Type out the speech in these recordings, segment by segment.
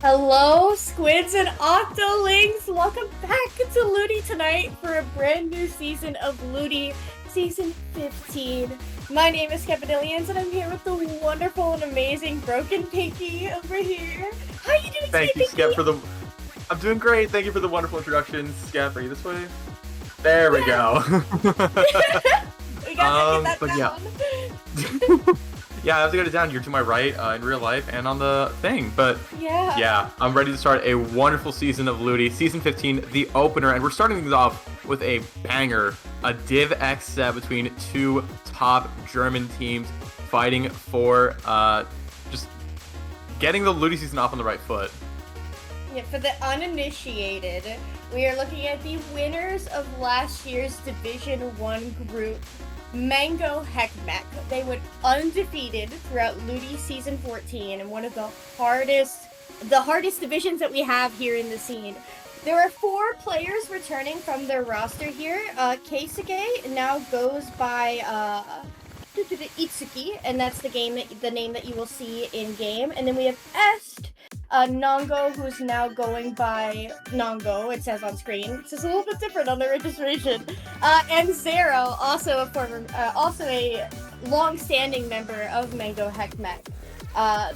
Hello, squids and octolings! Welcome back to Ludi tonight for a brand new season of Ludi, season 15. My name is Skepidillions, and I'm here with the wonderful and amazing Broken Pinky over here. How are you doing today, Thank you, Skep, Pinky? for the. I'm doing great. Thank you for the wonderful introduction, Skep. Are you this way? There we go. We gotta get that but down. yeah, I have to get it down. You're to my right in real life and on the thing. But yeah, I'm ready to start a wonderful season of Ludi, season 15, the opener, and we're starting things off with a banger, a Div X set between two top German teams fighting for just getting the Ludi season off on the right foot. Yeah, for the uninitiated, we are looking at the winners of last year's Division 1 group, Mango Heckmech. They went undefeated throughout Ludi Season 14 and one of the hardest divisions that we have here in the scene. There are 4 players returning from their roster here. Keisuke now goes by Itsuki, and that's the name that you will see in game. And then we have Est, Nongo, who's now going by Nongo, it says on screen. It's just a little bit different on the registration. And Zero, also a long-standing member of Mango Heckmech.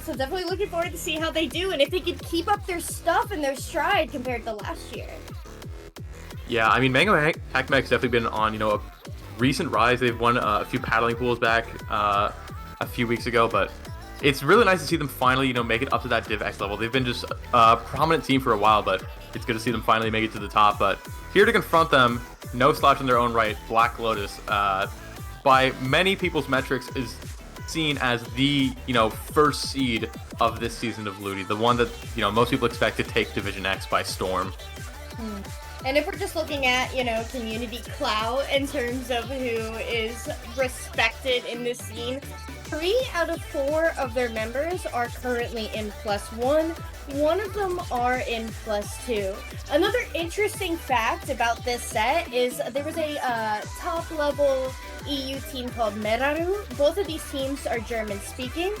So definitely looking forward to see how they do and if they can keep up their stuff and their stride compared to last year. Yeah, I mean, Mango Heckmech's definitely been on, a recent rise. They've won a few paddling pools back a few weeks ago, but it's really nice to see them finally, make it up to that Div X level. They've been just a prominent team for a while, but it's good to see them finally make it to the top. But here to confront them, no slouch in their own right, Black Lotus, by many people's metrics, is seen as the, first seed of this season of Ludi, the one that, most people expect to take Division X by storm. And if we're just looking at, community clout in terms of who is respected in this scene, 3 out of 4 of their members are currently in +1. One of them are in +2. Another interesting fact about this set is there was a top-level EU team called Meraru. Both of these teams are German-speaking.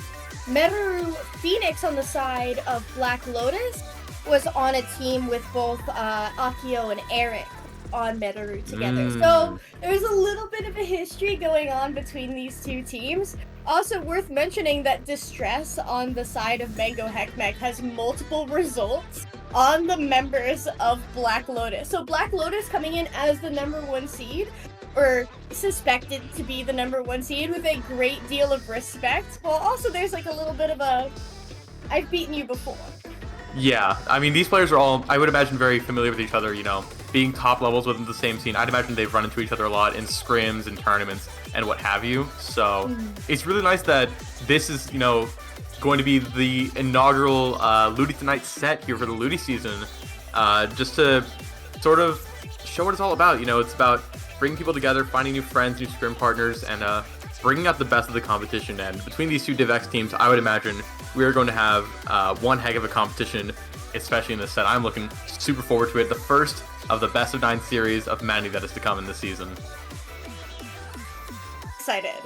Meraru Phoenix on the side of Black Lotus was on a team with both Akio and Eric on Metaru together. So there's a little bit of a history going on between these two teams. Also worth mentioning that Distress on the side of Mango Heckmech has multiple results on the members of Black Lotus. So Black Lotus coming in as the #1 seed, or suspected to be the #1 seed, with a great deal of respect. Well, also there's like a little bit of a, I've beaten you before. Yeah, I mean, these players are all, I would imagine, very familiar with each other, being top levels within the same scene. I'd imagine they've run into each other a lot in scrims and tournaments and what have you. So it's really nice that this is, going to be the inaugural Ludi Tonight set here for the Ludi season, just to sort of show what it's all about. It's about bringing people together, finding new friends, new scrim partners, and bringing out the best of the competition. And between these two Div X teams, I would imagine we are going to have one heck of a competition, especially in this set. I'm looking super forward to it. The first of the best of 9 series of Manny that is to come in this season. Excited.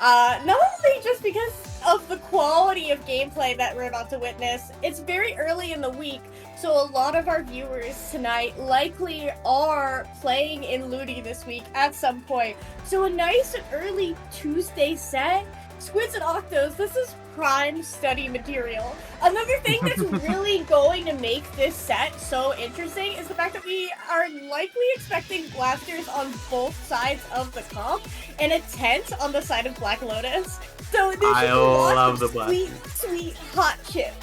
Not only just because of the quality of gameplay that we're about to witness, it's very early in the week, so a lot of our viewers tonight likely are playing in Ludi this week at some point. So a nice early Tuesday set. Squids and Octos, this is prime study material. Another thing that's really going to make this set so interesting is the fact that we are likely expecting blasters on both sides of the comp and a tent on the side of Black Lotus. So there's I love the sweet, sweet hot chip.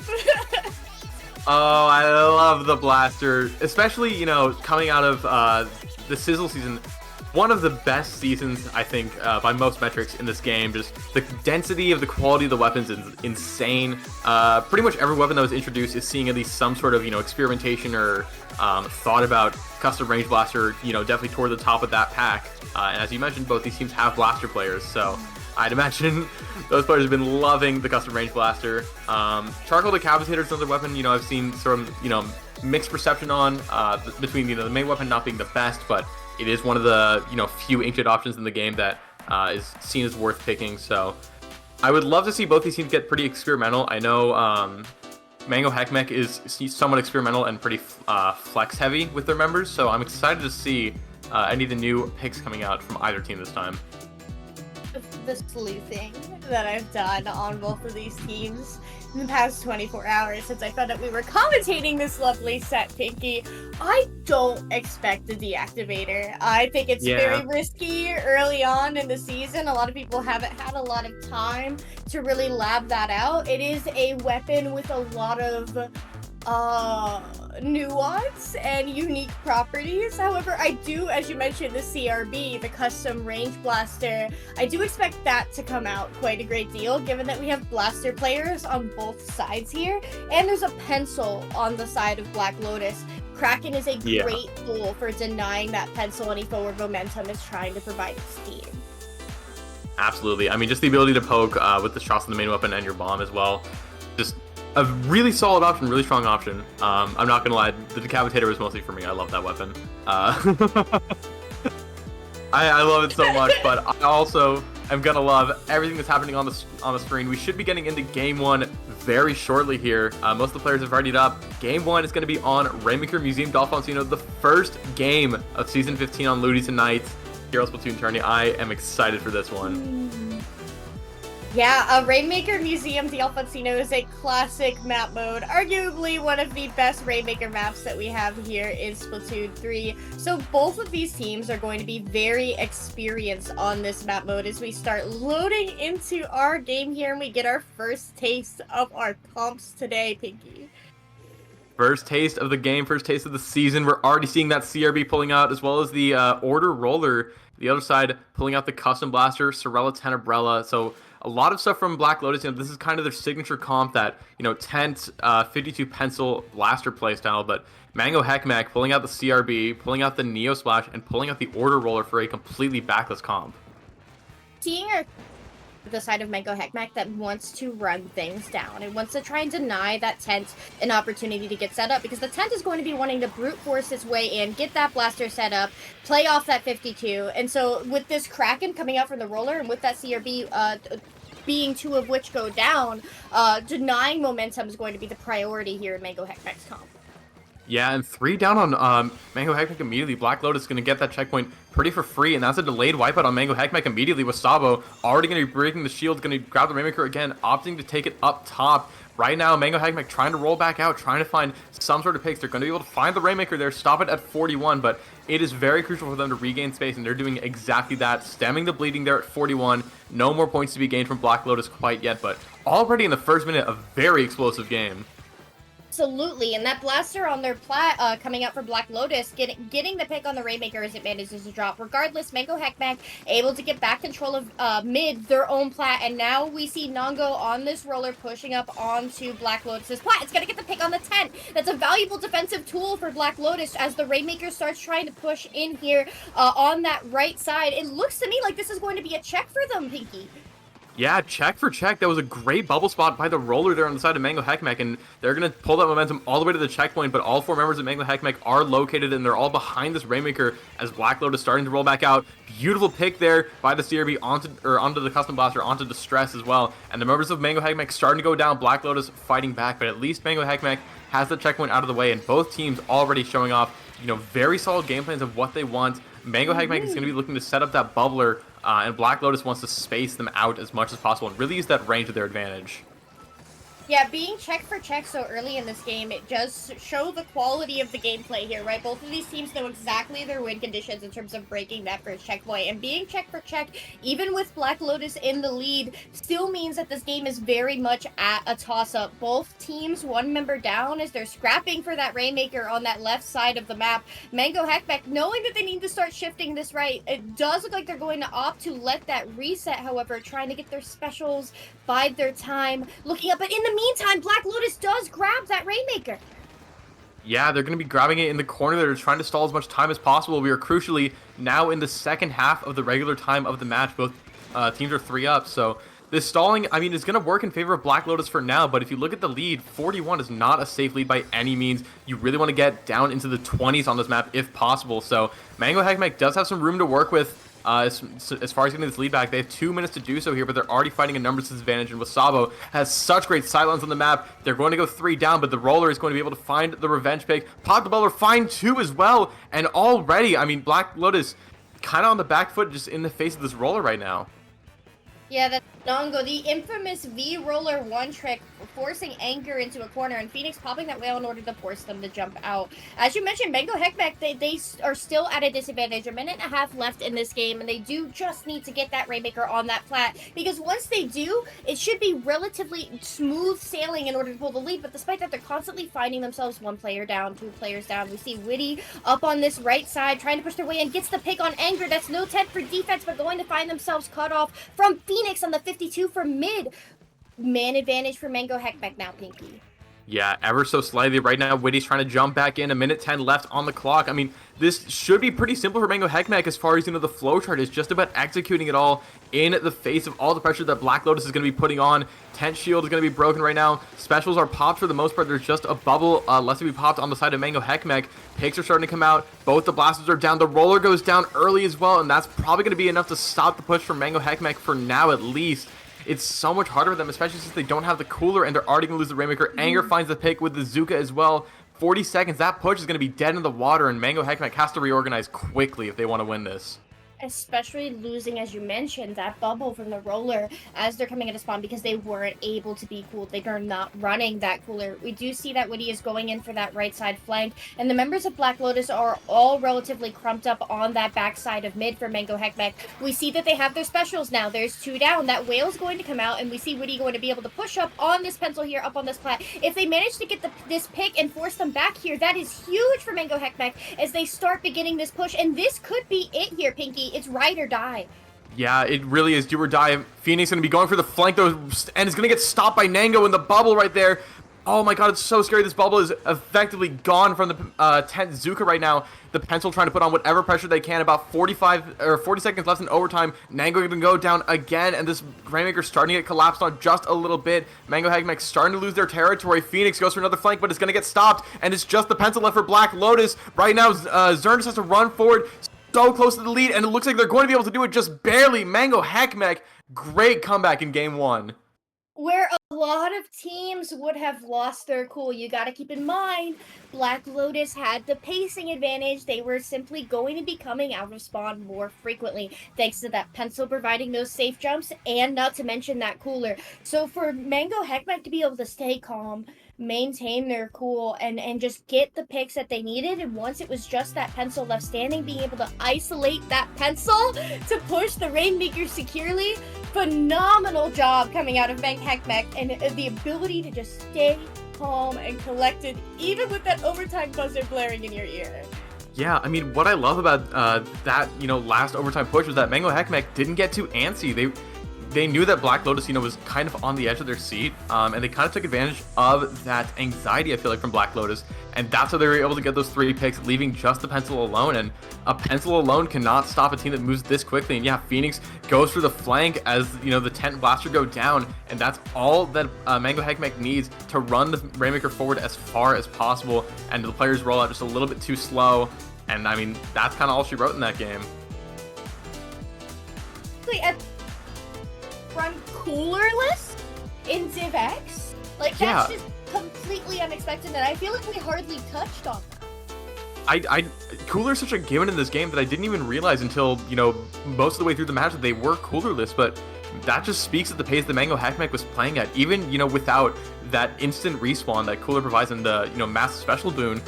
Oh, I love the blaster, especially, coming out of the Sizzle season. One of the best seasons, I think, by most metrics in this game. Just the density of the quality of the weapons is insane. Pretty much every weapon that was introduced is seeing at least some sort of, experimentation or thought about. Custom range blaster, definitely toward the top of that pack. And as you mentioned, both these teams have blaster players, so I'd imagine those players have been loving the custom range blaster. Charcoal Decapitator is another weapon, I've seen sort of, mixed perception on, between, the main weapon not being the best, but it is one of the, few inkjet options in the game that is seen as worth picking. So I would love to see both these teams get pretty experimental. I know Mango Heckmech is somewhat experimental and pretty flex heavy with their members, so I'm excited to see any of the new picks coming out from either team this time. The sleuthing that I've done on both of these teams in the past 24 hours since I found out we were commentating this lovely set, Pinky. I don't expect the deactivator. I think it's very risky early on in the season. A lot of people haven't had a lot of time to really lab that out. It is a weapon with a lot of nuance and unique properties. However, I do, as you mentioned, the CRB, the custom range blaster, I do expect that to come out quite a great deal, given that we have blaster players on both sides here, and there's a pencil on the side of Black Lotus. Kraken is a great tool for denying that pencil any forward momentum is trying to provide its team. Absolutely. I mean, just the ability to poke with the shots on the main weapon and your bomb as well. Just a really solid option, really strong option. I'm not gonna lie, the Decapitator was mostly for me. I love that weapon. I love it so much, but I also am gonna love everything that's happening on the screen. We should be getting into Game 1 very shortly here. Most of the players have readied up. Game 1 is gonna be on Rainmaker Museum D'Alfonsino, the first game of Season 15 on Ludi tonight. Here on SplatoonTourney. I am excited for this one. Yeah, Rainmaker Museum D'Alfonsino is a classic map mode, arguably one of the best Rainmaker maps that we have here in Splatoon 3. So both of these teams are going to be very experienced on this map mode as we start loading into our game here and we get our first taste of our comps today, Pinky. First taste of the game, first taste of the season. We're already seeing that CRB pulling out, as well as the Order Roller. The other side pulling out the Custom Blaster, Sorella Tenebrella. So a lot of stuff from Black Lotus. You know, this is kind of their signature comp, that, you know, Tent, 52 Pencil Blaster playstyle. But Mango Heckmech pulling out the CRB, pulling out the Neo Splash, and pulling out the Order Roller for a completely backless comp. Seeing the side of Mango Heckmech that wants to run things down. It wants to try and deny that Tent an opportunity to get set up, because the Tent is going to be wanting to brute force its way in, get that blaster set up, play off that 52. And so with this Kraken coming out from the roller and with that CRB being two of which go down, denying momentum is going to be the priority here in Mango Heckmech's comp. Yeah, and 3 down on Mango Heckmech immediately. Black Lotus is going to get that checkpoint pretty for free, and that's a delayed wipeout on Mango Heckmech immediately with Sabo. Already going to be breaking the shield, going to grab the Rainmaker again, opting to take it up top. Right now, Mango Heckmech trying to roll back out, trying to find some sort of picks. They're going to be able to find the Rainmaker there, stop it at 41, but it is very crucial for them to regain space, and they're doing exactly that, stemming the bleeding there at 41. No more points to be gained from Black Lotus quite yet, but already in the first minute, a very explosive game. Absolutely, and that blaster on their plat coming out for Black Lotus, getting the pick on the Rainmaker as it manages to drop. Regardless, Mango Heckmech able to get back control of mid, their own plat, and now we see Nongo on this roller pushing up onto Black Lotus's plat. It's gonna get the pick on the Tent. That's a valuable defensive tool for Black Lotus as the Rainmaker starts trying to push in here on that right side. It looks to me like this is going to be a check for them, Pinky. Yeah, check for check. That was a great bubble spot by the roller there on the side of Mango Heckmech, and they're going to pull that momentum all the way to the checkpoint, but all 4 members of Mango Heckmech are located, and they're all behind this Rainmaker as Black Lotus starting to roll back out. Beautiful pick there by the CRB onto the Custom Blaster, onto Distress as well, and the members of Mango Heckmech starting to go down. Black Lotus fighting back, but at least Mango Heckmech has the checkpoint out of the way, and both teams already showing off, you know, very solid game plans of what they want. Mango Heckmech is going to be looking to set up that bubbler, and Black Lotus wants to space them out as much as possible and really use that range to their advantage. Yeah, being check for check so early in this game, it does show the quality of the gameplay here, right? Both of these teams know exactly their win conditions in terms of breaking that first checkpoint. And being check for check, even with Black Lotus in the lead, still means that this game is very much at a toss-up. Both teams, 1 member down as they're scrapping for that Rainmaker on that left side of the map. Mango Heckmech, knowing that they need to start shifting this right, it does look like they're going to opt to let that reset, however, trying to get their specials, bide their time, looking up. But in the meantime, Black Lotus does grab that Rainmaker. Yeah, they're going to be grabbing it in the corner. They're trying to stall as much time as possible. We are crucially now in the second half of the regular time of the match. Both teams are 3 up, so this stalling, I mean, is going to work in favor of Black Lotus for now, but if you look at the lead, 41 is not a safe lead by any means. You really want to get down into the 20s on this map if possible, so Mango Heckmech does have some room to work with. as far as getting this lead back. They have 2 minutes to do so here, but they're already fighting a numbers disadvantage, and Wasabo has such great sightlines on the map. They're going to go 3 down, but the roller is going to be able to find the revenge pick. Pop the Bowler, find 2 as well, and already, I mean, Black Lotus kind of on the back foot just in the face of this roller right now. Yeah, that's Nongo, the infamous V-Roller 1 trick, forcing Anger into a corner, and Phoenix popping that whale in order to force them to jump out. As you mentioned, Mango Heckmeck, they are still at a disadvantage. A minute and a half left in this game, and they do just need to get that Rainmaker on that plat, because once they do, it should be relatively smooth sailing in order to pull the lead, but despite that, they're constantly finding themselves 1 player down, 2 players down. We see Witty up on this right side, trying to push their way in, gets the pick on Anger. That's no 10 for defense, but going to find themselves cut off from Phoenix on the 52 from mid. Man advantage for Mango Heckmeck now, Pinky. Yeah, ever so slightly. Right now, Witty's trying to jump back in. 1:10 left on the clock. I mean, this should be pretty simple for Mango Heckmeck as far as, the flowchart is just about executing it all in the face of all the pressure that Black Lotus is going to be putting on. Tent shield is going to be broken right now. Specials are popped for the most part. There's just a bubble left to be popped on the side of Mango Heckmeck. Picks are starting to come out. Both the blasters are down. The roller goes down early as well, and that's probably going to be enough to stop the push from Mango Heckmeck for now at least. It's so much harder for them, especially since they don't have the cooler and they're already going to lose the Rainmaker. Anger finds the pick with the Zuka as well. 40 seconds. That push is going to be dead in the water, and Mango Heckmeck has to reorganize quickly if they want to win this. Especially losing, as you mentioned, that bubble from the roller as they're coming into spawn because they weren't able to be cooled. They are not running that cooler. We do see that Witty is going in for that right side flank, and the members of Black Lotus are all relatively crumped up on that backside of mid for Mango Heckmeck. We see that they have their specials now. There's 2 down. That whale's going to come out, and we see Witty going to be able to push up on this pencil here, up on this plat. If they manage to get this pick and force them back here, that is huge for Mango Heckmeck as they start beginning this push, and this could be it here, Pinky. It's ride or die. Yeah, it really is do or die. Phoenix going to be going for the flank, though, and is going to get stopped by Nango in the bubble right there. Oh my god, it's so scary. This bubble is effectively gone from the tent Zuka right now. The pencil trying to put on whatever pressure they can. About 40 seconds left in overtime. Nango going to go down again, and this Rainmaker starting to get collapsed on just a little bit. Mango Heckmeck starting to lose their territory. Phoenix goes for another flank, but it's going to get stopped, and it's just the pencil left for Black Lotus. Right now, Zern just has to run forward. So close to the lead, and it looks like they're going to be able to do it just barely. Mango Heckmeck, great comeback in game 1. Where a lot of teams would have lost their cool. You got to keep in mind, Black Lotus had the pacing advantage. They were simply going to be coming out of spawn more frequently, thanks to that pencil providing those safe jumps, and not to mention that cooler. So for Mango Heckmeck to be able to stay calm, maintain their cool, and just get the picks that they needed, and once it was just that pencil left standing, being able to isolate that pencil to push the Rainmaker securely, phenomenal job coming out of Mango Heckmeck, and the ability to just stay calm and collected, even with that overtime buzzer blaring in your ear. Yeah, I mean, what I love about that, last overtime push was that Mango Heckmeck didn't get too antsy. They knew that Black Lotus, was kind of on the edge of their seat, and they kind of took advantage of that anxiety, I feel like, from Black Lotus, and that's how they were able to get those 3 picks, leaving just the pencil alone, and a pencil alone cannot stop a team that moves this quickly, and yeah, Phoenix goes for the flank as, the tent blaster go down, and that's all that Mango Heckmeck needs to run the Rainmaker forward as far as possible, and the players roll out just a little bit too slow, and I mean, that's kind of all she wrote in that game. Run coolerless in Div X? Like, that's just completely unexpected, and I feel like we hardly touched on that. Cooler is such a given in this game that I didn't even realize until, most of the way through the match that they were coolerless, but that just speaks at the pace that Mango Heckmeck was playing at, even, without that instant respawn that Cooler provides in the, massive special boon.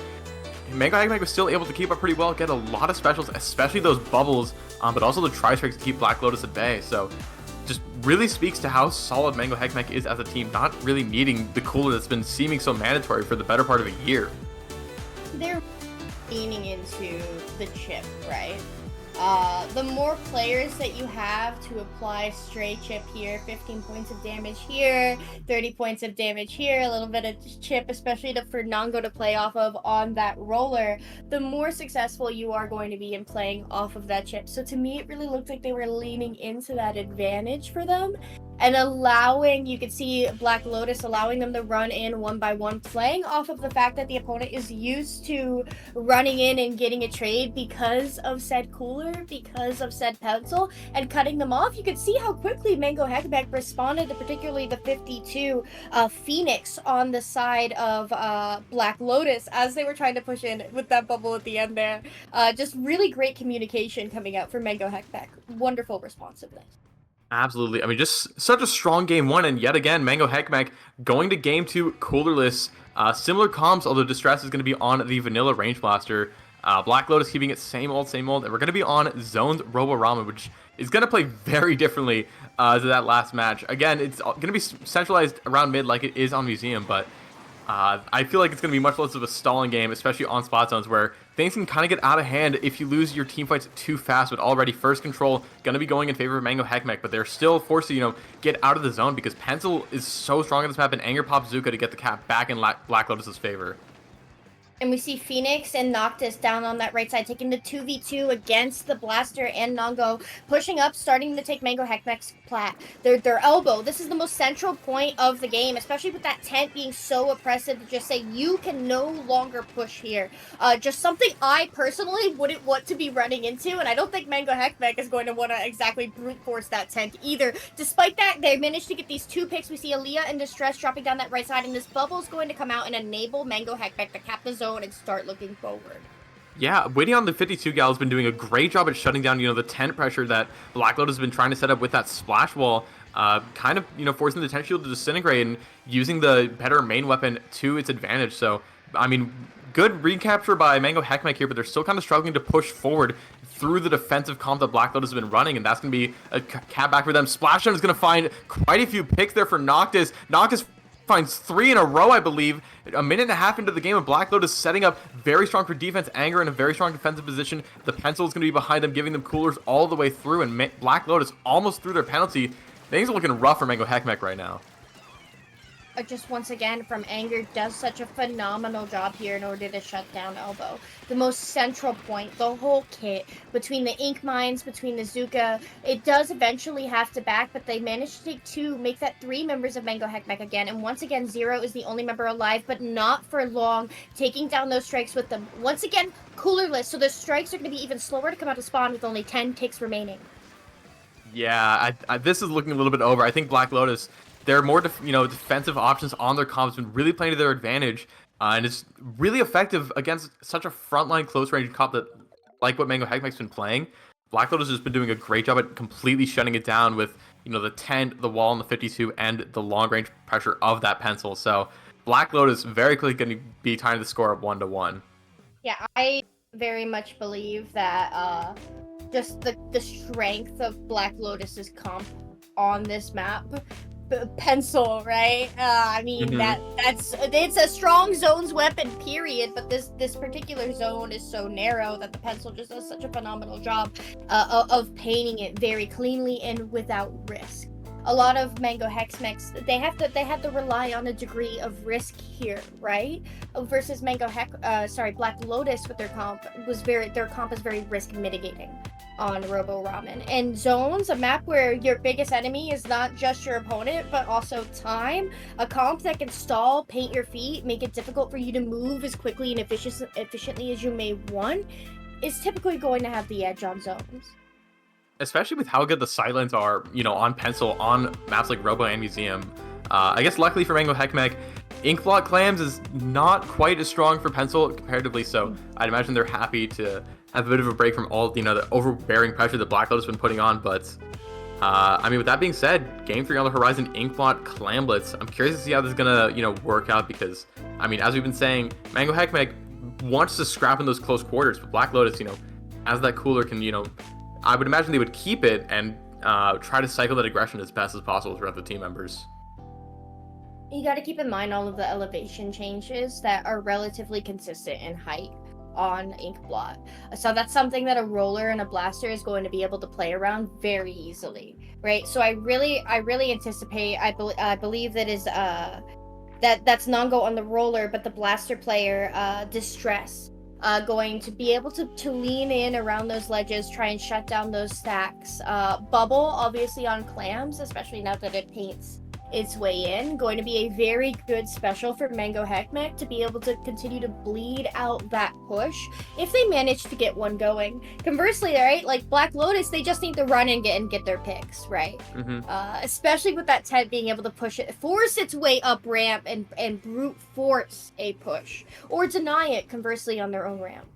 Mango Heckmeck was still able to keep up pretty well, get a lot of specials, especially those bubbles, but also the tri-strikes to keep Black Lotus at bay, so just really speaks to how solid Mango Heckmeck is as a team, not really needing the cooler that's been seeming so mandatory for the better part of a year. They're leaning into the chip, right? The more players that you have to apply stray chip here, 15 points of damage here, 30 points of damage here, a little bit of chip, especially for Nongo to play off of on that roller, the more successful you are going to be in playing off of that chip. So to me, it really looked like they were leaning into that advantage for them. and allowing, you could see Black Lotus allowing them to run in one by one, playing off of the fact that the opponent is used to running in and getting a trade because of said cooler, because of said pencil, and cutting them off. You could see how quickly Mango Heckbeck responded to particularly the 52 Phoenix on the side of Black Lotus as they were trying to push in with that bubble at the end there. Just really great communication coming out from Mango Heckbeck. Wonderful responsiveness. Absolutely. I mean, just such a strong game one, and yet again, Mango Heckmeck going to game two coolerless. Similar comps, although Distress is going to be on the vanilla Range Blaster. Black Lotus keeping it same old, and we're going to be on Zone's Robo Ramen, which is going to play very differently to that last match. Again, it's going to be centralized around mid like it is on Museum, but I feel like it's going to be much less of a stalling game, especially on spot zones, where things can kind of get out of hand if you lose your team fights too fast. With already first control going to be going in favor of Mango Heckmeck, but they're still forced to, get out of the zone because Pencil is so strong on this map, and Anger pops Zuka to get the cap back in Black Lotus's favor. And we see Phoenix and Noctis down on that right side, taking the 2v2 against the Blaster and Nongo, pushing up, starting to take Mango Heckmeck's plat. Their elbow. This is the most central point of the game, especially with that tent being so oppressive to just say, you can no longer push here. Just something I personally wouldn't want to be running into, and I don't think Mango Heckmeck is going to want to exactly brute force that tent either. Despite that, they managed to get these two picks. We see Aaliyah and Distress dropping down that right side, and this bubble is going to come out and enable Mango Heckmeck to cap the zone and start looking forward. Yeah, waiting on the 52 gal has been doing a great job at shutting down, the tent pressure that Black Lotus has been trying to set up with that splash wall, kind of, forcing the tent shield to disintegrate and using the better main weapon to its advantage. So, I mean, good recapture by Mango Heckmeck here, but they're still kind of struggling to push forward through the defensive comp that Black Lotus has been running, and that's going to be a cap back for them. Splashdown is going to find quite a few picks there for Noctis. Noctis finds 3 in a row, I believe. A minute and a half into the game, and Black Lotus setting up very strong for defense. Anger in a very strong defensive position. The pencil is going to be behind them, giving them coolers all the way through, and Black Lotus almost threw their penalty. Things are looking rough for Mango Heckmeck right now. Just once again from Anger does such a phenomenal job here in order to shut down Elbow. The most central point, the whole kit, between the ink mines, between the Zuka, it does eventually have to back, but they managed to take 2, make that 3 members of Mango Heckmeck again, and once again Zero is the only member alive, but not for long, taking down those strikes with them. Once again, coolerless, so the strikes are going to be even slower to come out of spawn with only 10 ticks remaining. Yeah, this is looking a little bit over. I think Black Lotus, they're more defensive options on their comps, been really playing to their advantage, and it's really effective against such a frontline close range comp that, like what Mango Heckmeck's been playing. Black Lotus has been doing a great job at completely shutting it down with the tent, the wall, and the 52, and the long range pressure of that pencil. So Black Lotus very quickly going to be tying the score up 1-1. Yeah, I very much believe that just the strength of Black Lotus's comp on this map. Pencil, right? I mean, it's a strong zones weapon, period, but this particular zone is so narrow that the pencil just does such a phenomenal job of painting it very cleanly and without risk. A lot of Mango Heckmecks, they have to rely on a degree of risk here, right? Versus Black Lotus with their comp is very risk mitigating on Robo Ramen. And Zones, a map where your biggest enemy is not just your opponent, but also time. A comp that can stall, paint your feet, make it difficult for you to move as quickly and efficiently as you may want, is typically going to have the edge on Zones. Especially with how good the sightlines are, on Pencil, on maps like Robo and Museum. I guess luckily for Mango Heckmeck, Inkblot Clams is not quite as strong for Pencil comparatively, so I'd imagine they're happy to have a bit of a break from all, the overbearing pressure that Black Lotus has been putting on, but I mean, with that being said, Game 3 on the horizon, Inkblot Clamblets. I'm curious to see how this is gonna, work out, because, I mean, as we've been saying, Mango Heckmeck wants to scrap in those close quarters, but Black Lotus, as that cooler can, I would imagine they would keep it and try to cycle that aggression as best as possible throughout the team members. You got to keep in mind all of the elevation changes that are relatively consistent in height on Inkblot. So that's something that a roller and a blaster is going to be able to play around very easily, right? So I really anticipate, I believe that is that's Nongo on the roller, but the blaster player, Distress, going to be able to lean in around those ledges, try and shut down those stacks. Bubble, obviously, on clams, especially now that it paints its way in. Going to be a very good special for Mango Heckmech to be able to continue to bleed out that push if they manage to get one going. Conversely, right, like Black Lotus, they just need to run and get their picks, right? Especially with that tent being able to push it, force its way up ramp and brute force a push, or deny it, conversely, on their own ramp.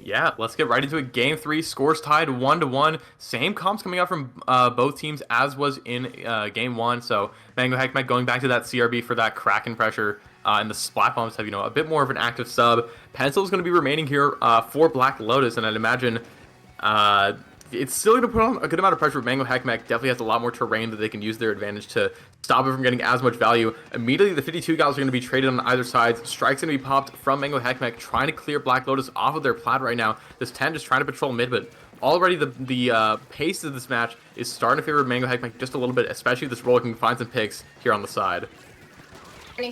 Yeah, let's get right into it. Game 3, scores tied 1-1. Same comps coming out from both teams as was in Game 1. So Mango Heckmech going back to that CRB for that Kraken pressure. And the Splat Bombs have, a bit more of an active sub. Pencil is going to be remaining here for Black Lotus, and I'd imagine it's still going to put on a good amount of pressure. Mango Heckmech definitely has a lot more terrain that they can use their advantage to stop it from getting as much value. Immediately, the 52 gals are going to be traded on either side. Strike's going to be popped from Mango Heckmech, trying to clear Black Lotus off of their plat right now. This 10 just trying to patrol mid, but already the pace of this match is starting to favor Mango Heckmech just a little bit, especially if this roller can find some picks here on the side.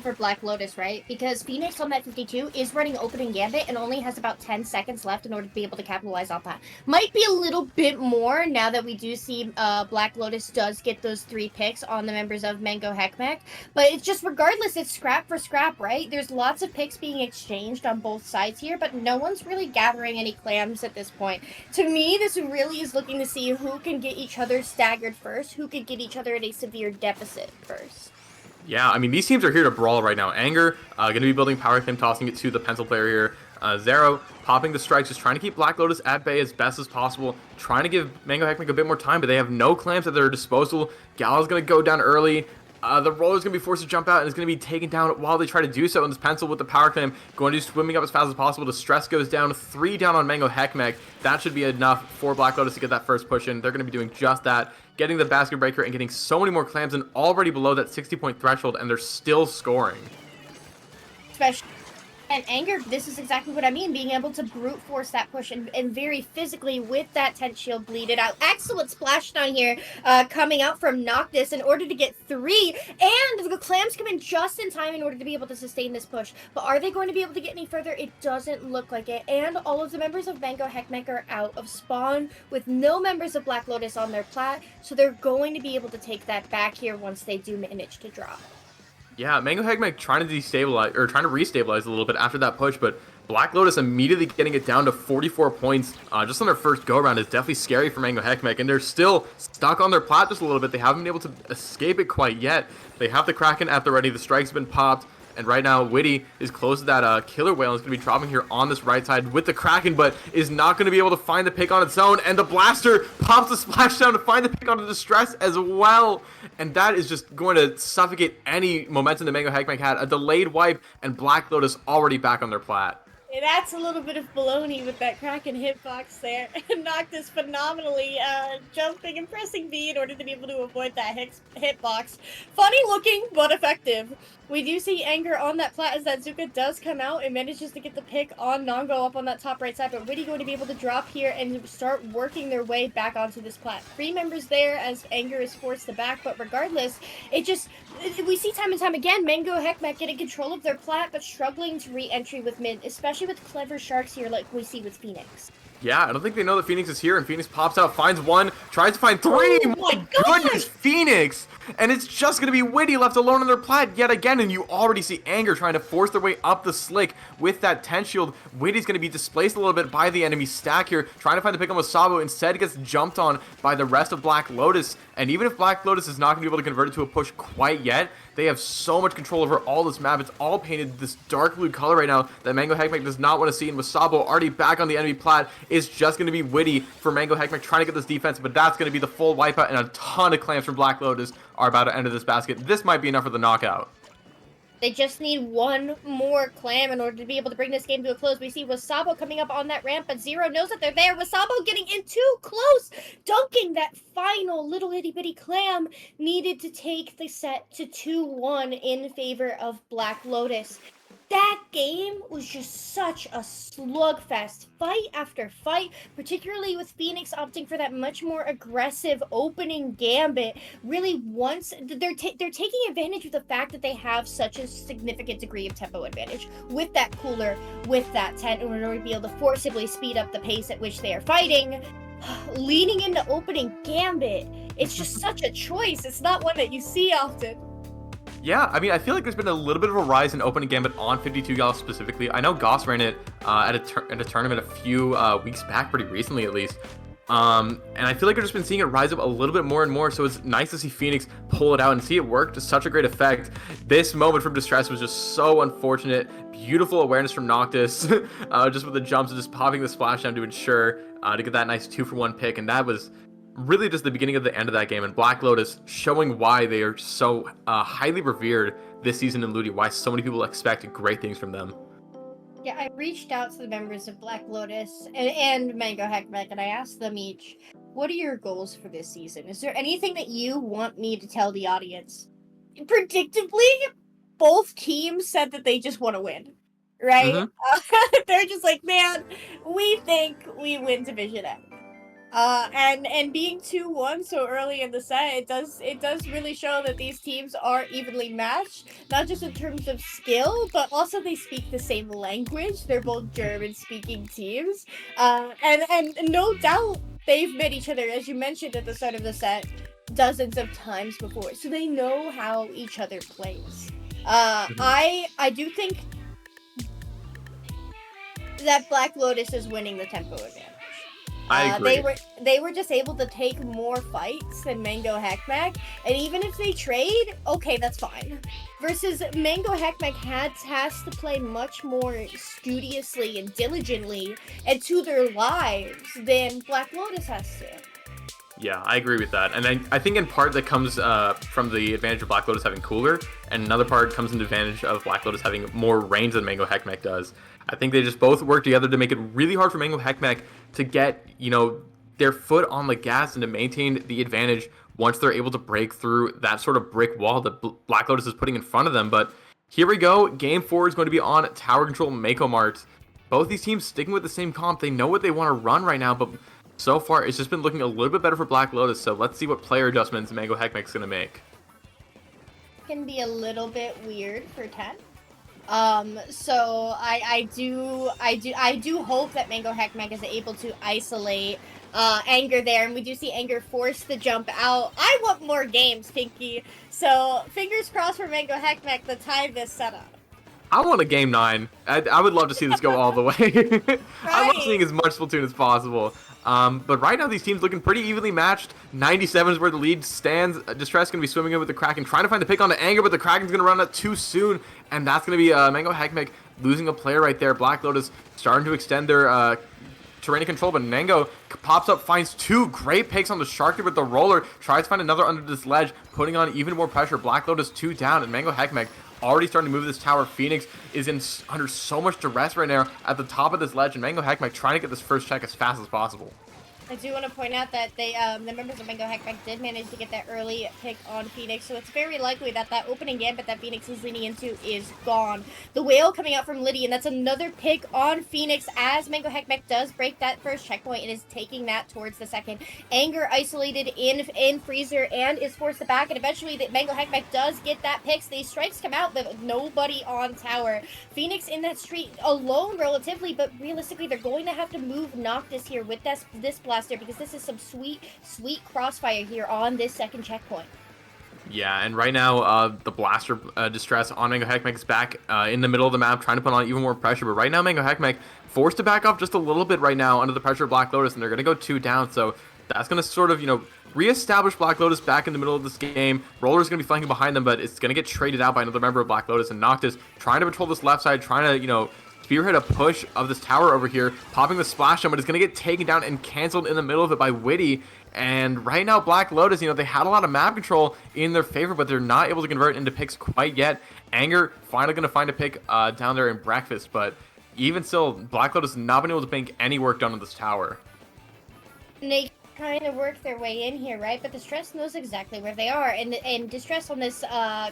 For Black Lotus, right? Because Phoenix on that 52 is running opening gambit and only has about 10 seconds left in order to be able to capitalize off that. Might be a little bit more now that we do see Black Lotus does get those 3 picks on the members of Mango Heckmech, but it's just, regardless, it's scrap for scrap, right? There's lots of picks being exchanged on both sides here, but no one's really gathering any clams at this point. To me, this really is looking to see who can get each other staggered first, who can get each other at a severe deficit first. Yeah, I mean, these teams are here to brawl right now. Anger, going to be building power claim, tossing it to the pencil player here. Zero, popping the strikes, just trying to keep Black Lotus at bay as best as possible, trying to give Mango Heckmech a bit more time, but they have no clams at their disposal. Gal's going to go down early. The roller's going to be forced to jump out and is going to be taken down while they try to do so. And this pencil with the power claim going to swimming up as fast as possible. The stress goes down, 3 down on Mango Heckmech. That should be enough for Black Lotus to get that first push in. They're going to be doing just that, getting the basket breaker and getting so many more clams and already below that 60-point threshold, and they're still scoring. Especially and Anger, this is exactly what I mean, being able to brute force that push and very physically with that tent shield bleed it out. Excellent splashdown here coming out from Noctis in order to get 3, and the clams come in just in time in order to be able to sustain this push. But are they going to be able to get any further? It doesn't look like it, and all of the members of Mango Heckmech are out of spawn with no members of Black Lotus on their plat, so they're going to be able to take that back here once they do manage to drop. Yeah, Mango Heckmech trying to destabilize, or trying to restabilize a little bit after that push, but Black Lotus immediately getting it down to 44 points just on their first go-around is definitely scary for Mango Heckmech, and they're still stuck on their plat just a little bit. They haven't been able to escape it quite yet. They have the Kraken at the ready, the strike's been popped, and right now Witty is close to that killer whale and is going to be dropping here on this right side with the Kraken, but is not going to be able to find the pick on its own, and the Blaster pops the splashdown to find the pick on the Distress as well, and that is just going to suffocate any momentum that Mango Heckmech had. A delayed wipe, and Black Lotus already back on their plat. That's a little bit of baloney with that Kraken hitbox there. Noctis phenomenally jumping and pressing B in order to be able to avoid that hitbox. Funny looking, but effective. We do see Anger on that plat as that Zuka does come out and manages to get the pick on Nongo up on that top right side, but Witty going to be able to drop here and start working their way back onto this plat. 3 members there as Anger is forced to back, but regardless, we see time and time again Mango Heckmech getting control of their plat, but struggling to re-entry with mid, especially with clever sharks here like we see with Phoenix. Yeah, I don't think they know that Phoenix is here, and Phoenix pops out, finds 1, tries to find 3! Oh my Goodness, Phoenix! And it's just going to be Witty left alone on their plat yet again, and you already see Anger trying to force their way up the slick with that tent shield. Witty's going to be displaced a little bit by the enemy stack here, trying to find the pick on Wasabo. Instead, gets jumped on by the rest of Black Lotus, and even if Black Lotus is not going to be able to convert it to a push quite yet, they have so much control over all this map. It's all painted this dark blue color right now that Mango Heckmech does not want to see, and Wasabo already back on the enemy plat. Is just going to be Witty for Mango Heckmech trying to get this defense, but that's going to be the full wipeout, and a ton of clams from Black Lotus are about to enter this basket. This might be enough for the knockout. They just need 1 more clam in order to be able to bring this game to a close. We see Wasabo coming up on that ramp, but Zero knows that they're there. Wasabo getting in too close, dunking that final little itty bitty clam needed to take the set to 2-1 in favor of Black Lotus. That game was just such a slugfest, fight after fight, particularly with Phoenix opting for that much more aggressive opening gambit. Really, once they're taking advantage of the fact that they have such a significant degree of tempo advantage with that cooler, with that tent, in order to be able to forcibly speed up the pace at which they are fighting. Leaning into opening gambit, it's just such a choice. It's not one that you see often. Yeah, I mean, I feel like there's been a little bit of a rise in opening gambit on 52 gal specifically. I know Goss ran it at a tournament a few weeks back, pretty recently at least. And I feel like I've just been seeing it rise up a little bit more and more, so it's nice to see Phoenix pull it out and see it work to such a great effect. This moment from Distress was just so unfortunate. Beautiful awareness from Noctis, just with the jumps and just popping the splashdown to ensure to get that nice 2-for-1 pick, and that was really just the beginning of the end of that game, and Black Lotus showing why they are so highly revered this season in Ludi, why so many people expect great things from them. Yeah, I reached out to the members of Black Lotus and Mango Heckmeck, and I asked them each, what are your goals for this season? Is there anything that you want me to tell the audience? Predictably, both teams said that they just want to win, right? Mm-hmm. They're just like, man, we think we win Division M. And being 2-1 so early in the set, it does really show that these teams are evenly matched, not just in terms of skill, but also they speak the same language. They're both German-speaking teams, and no doubt they've met each other, as you mentioned at the start of the set, dozens of times before, so they know how each other plays. I do think that Black Lotus is winning the tempo advantage. I agree. They were just able to take more fights than Mango Heckmeck, and even if they trade, okay, that's fine. Versus Mango Heckmeck has to play much more studiously and diligently and to their lives than Black Lotus has to. Yeah, I agree with that. And I think in part that comes from the advantage of Black Lotus having cooler, and another part comes in the advantage of Black Lotus having more range than Mango Heckmeck does. I think they just both work together to make it really hard for Mango Heckmeck to get, their foot on the gas and to maintain the advantage once they're able to break through that sort of brick wall that Black Lotus is putting in front of them. But here we go. Game 4 is going to be on Tower Control Mako Mart. Both these teams sticking with the same comp. They know what they want to run right now, but so far it's just been looking a little bit better for Black Lotus. So let's see what player adjustments Mango Heckmeck's going to make. Can be a little bit weird for 10. So I do hope that Mango Heckmeck is able to isolate Anger there, and we do see Anger force the jump out. I want more games, Pinky. So fingers crossed for Mango Heckmeck to tie this setup. I want a game 9. I would love to see this go all the way. Right. I love seeing as much Splatoon as possible. But right now, these teams looking pretty evenly matched. 97 is where the lead stands. Distress going to be swimming in with the Kraken, trying to find the pick on the Anger, but the Kraken's going to run out too soon, and that's going to be Mango Heckmeck losing a player right there. Black Lotus starting to extend their terrain control, but Mango pops up, finds 2 great picks on the Shark with the roller, tries to find another under this ledge, putting on even more pressure. Black Lotus 2 down, and Mango Heckmeck already starting to move this tower. Phoenix is under so much duress right now at the top of this ledge, and Mango Heckmeck trying to get this first check as fast as possible. I do want to point out that the members of Mango Heckmeck did manage to get that early pick on Phoenix, so it's very likely that that opening gambit that Phoenix is leaning into is gone. The whale coming out from Liddy, and that's another pick on Phoenix as Mango Heckmeck does break that first checkpoint and is taking that towards the second. Anger isolated in Freezer and is forced back, and eventually the Mango Heckmeck does get that pick. So these strikes come out, but nobody on tower. Phoenix in that street alone relatively, but realistically they're going to have to move Noctis here with this blaster, because this is some sweet crossfire here on this second checkpoint. Yeah, and right now, the blaster distress on Mango Heckmeck is back in the middle of the map, trying to put on even more pressure. But right now, Mango Heckmeck forced to back off just a little bit right now under the pressure of Black Lotus, and they're going to go 2 down. So that's going to sort of, reestablish Black Lotus back in the middle of this game. Roller's going to be flanking behind them, but it's going to get traded out by another member of Black Lotus, and Noctis trying to patrol this left side, trying to, spearhead a push of this tower over here, popping the splash down, but it's going to get taken down and canceled in the middle of it by Witty. And right now, Black Lotus, they had a lot of map control in their favor, but they're not able to convert into picks quite yet. Anger finally going to find a pick down there in Breakfast, but even still, Black Lotus has not been able to make any work done on this tower. Nate, trying to work their way in here, right? But Distress knows exactly where they are, and Distress on this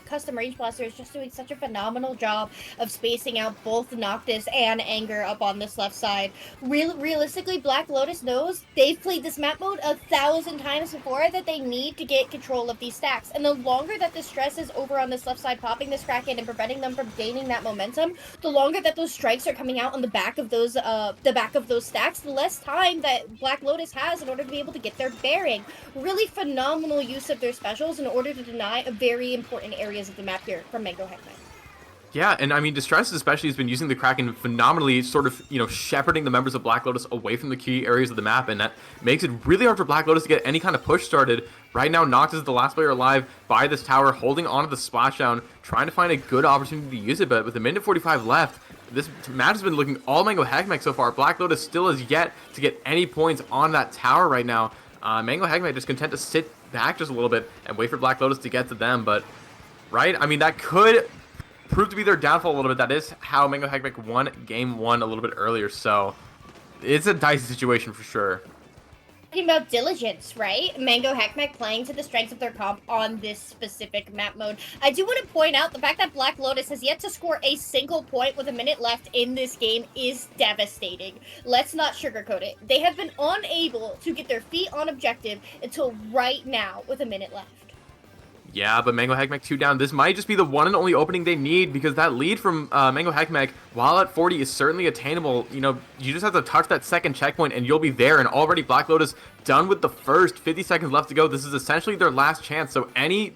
custom range blaster is just doing such a phenomenal job of spacing out both Noctis and Anger up on this left side. Realistically, Black Lotus knows they've played this map mode 1,000 times before that they need to get control of these stacks, and the longer that Distress is over on this left side popping this Kraken and preventing them from gaining that momentum, the longer that those strikes are coming out on the back of those stacks, the less time that Black Lotus has in order to be able to get their bearing. Really phenomenal use of their specials in order to deny very important areas of the map here from Mango Heckman. Yeah, and I mean, Distress especially has been using the Kraken phenomenally, sort of, shepherding the members of Black Lotus away from the key areas of the map, and that makes it really hard for Black Lotus to get any kind of push started. Right now, Noctis is the last player alive by this tower, holding onto the splashdown, trying to find a good opportunity to use it, but with a minute 45 left, this match has been looking all Mango Heckmech so far. Black Lotus still has yet to get any points on that tower right now. Mango Heckmech just content to sit back just a little bit and wait for Black Lotus to get to them, but, right, I mean, that could prove to be their downfall a little bit. That is how Mango Heckmech won game 1 a little bit earlier, so it's a dicey situation for sure. Talking about diligence, right? Mango Heckmech playing to the strengths of their comp on this specific map mode. I do want to point out the fact that Black Lotus has yet to score a single point with a minute left in this game is devastating. Let's not sugarcoat it. They have been unable to get their feet on objective until right now with a minute left. Yeah, but Mango Heckmech 2 down. This might just be the one and only opening they need, because that lead from Mango Heckmech, while at 40, is certainly attainable. You just have to touch that second checkpoint and you'll be there. And already Black Lotus done with the first. 50 seconds left to go. This is essentially their last chance, so any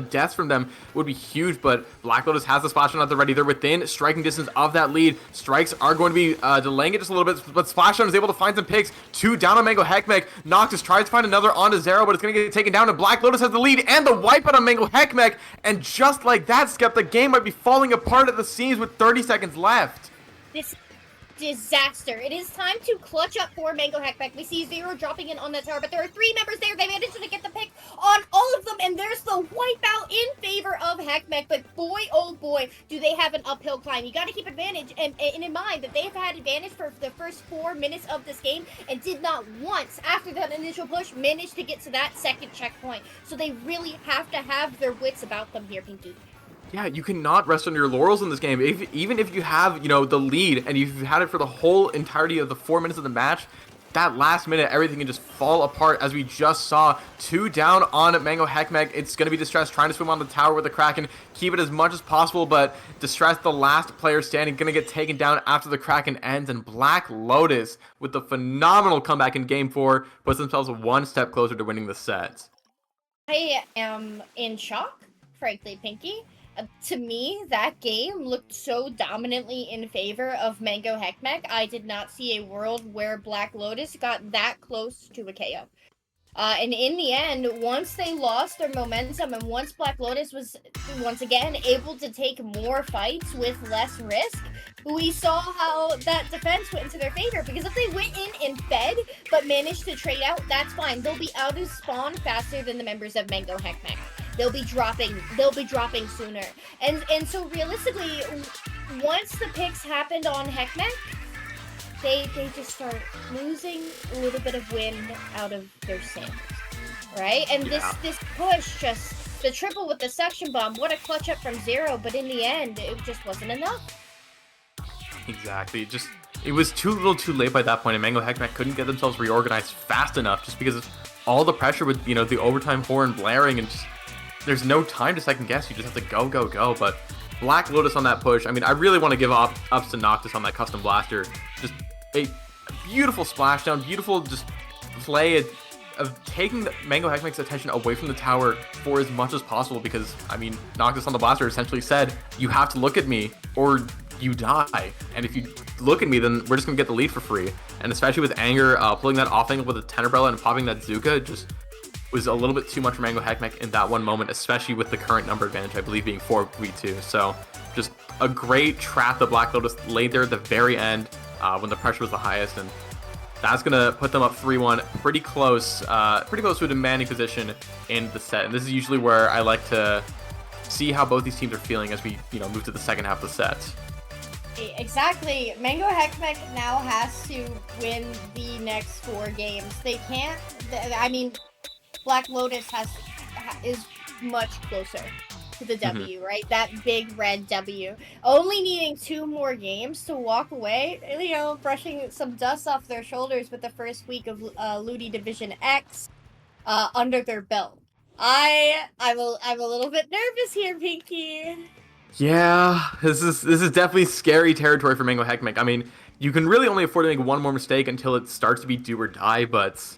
deaths from them would be huge, but Black Lotus has the splashdown at the ready. They're within striking distance of that lead. Strikes are going to be delaying it just a little bit, but Splashdown is able to find some picks. 2 down on Mango Heckmech. Noctis tries to find another onto Zero, but it's going to get taken down, and Black Lotus has the lead and the wipeout on Mango Heckmech, and just like that, Skep, the game might be falling apart at the seams with 30 seconds left. This disaster. It is time to clutch up for Mango Heckmech. We see Zero dropping in on that tower, but there are 3 members there. They managed to get the pick on all of them, and there's the wipeout in favor of Heckmech. But boy, oh boy, do they have an uphill climb. You got to keep advantage and in mind that they've had advantage for the first 4 minutes of this game and did not once, after that initial push, manage to get to that second checkpoint. So they really have to have their wits about them here, Pinky. Yeah, you cannot rest on your laurels in this game. Even if you have, the lead and you've had it for the whole entirety of the 4 minutes of the match, that last minute, everything can just fall apart, as we just saw. 2 down on Mango Heckmech. It's going to be Distress trying to swim on the tower with the Kraken. Keep it as much as possible, but Distress, the last player standing, going to get taken down after the Kraken ends, and Black Lotus, with the phenomenal comeback in Game 4, puts themselves 1 step closer to winning the set. I am in shock, frankly, Pinky. To me, that game looked so dominantly in favor of Mango Heckmech. I did not see a world where Black Lotus got that close to a KO. And in the end, once they lost their momentum and once Black Lotus was once again able to take more fights with less risk, we saw how that defense went into their favor. Because if they went in and fed but managed to trade out, that's fine. They'll be out of spawn faster than the members of Mango Heckmech. They'll be dropping sooner. And so realistically, once the picks happened on Heckmech, they just start losing a little bit of wind out of their sails, right? And yeah. this push, just the triple with the suction bomb, what a clutch up from Zero, but in the end, it just wasn't enough. Exactly. It was too little too late by that point, and Mango Heckmech couldn't get themselves reorganized fast enough just because of all the pressure with, the overtime horn blaring, and just there's no time to second guess. You just have to go. But Black Lotus on that push, I mean, I really want to give ups to Noctis on that custom blaster. Just a beautiful splashdown, beautiful just play of taking Mango Heckmech's attention away from the tower for as much as possible, because, I mean, Noctis on the blaster essentially said, you have to look at me or you die. And if you look at me, then we're just going to get the lead for free. And especially with Anger pulling that off angle with a 10 umbrella and popping that Zuka, just was a little bit too much for Mango Heckmech in that one moment, especially with the current number advantage, I believe, being 4v2. So just a great trap that Black Lotus laid there at the very end when the pressure was the highest, and that's going to put them up 3-1 pretty close to a demanding position in the set. And this is usually where I like to see how both these teams are feeling as we move to the second half of the set. Exactly. Mango Heckmeck now has to win the next 4 games. They can't. I mean, Black Lotus is much closer to the W, right? That big red W. Only needing 2 more games to walk away, you know, brushing some dust off their shoulders with the first week of Ludi Division X under their belt. I'm a little bit nervous here, Pinky. Yeah, this is definitely scary territory for Mango Heckmeck. I mean, you can really only afford to make one more mistake until it starts to be do or die, but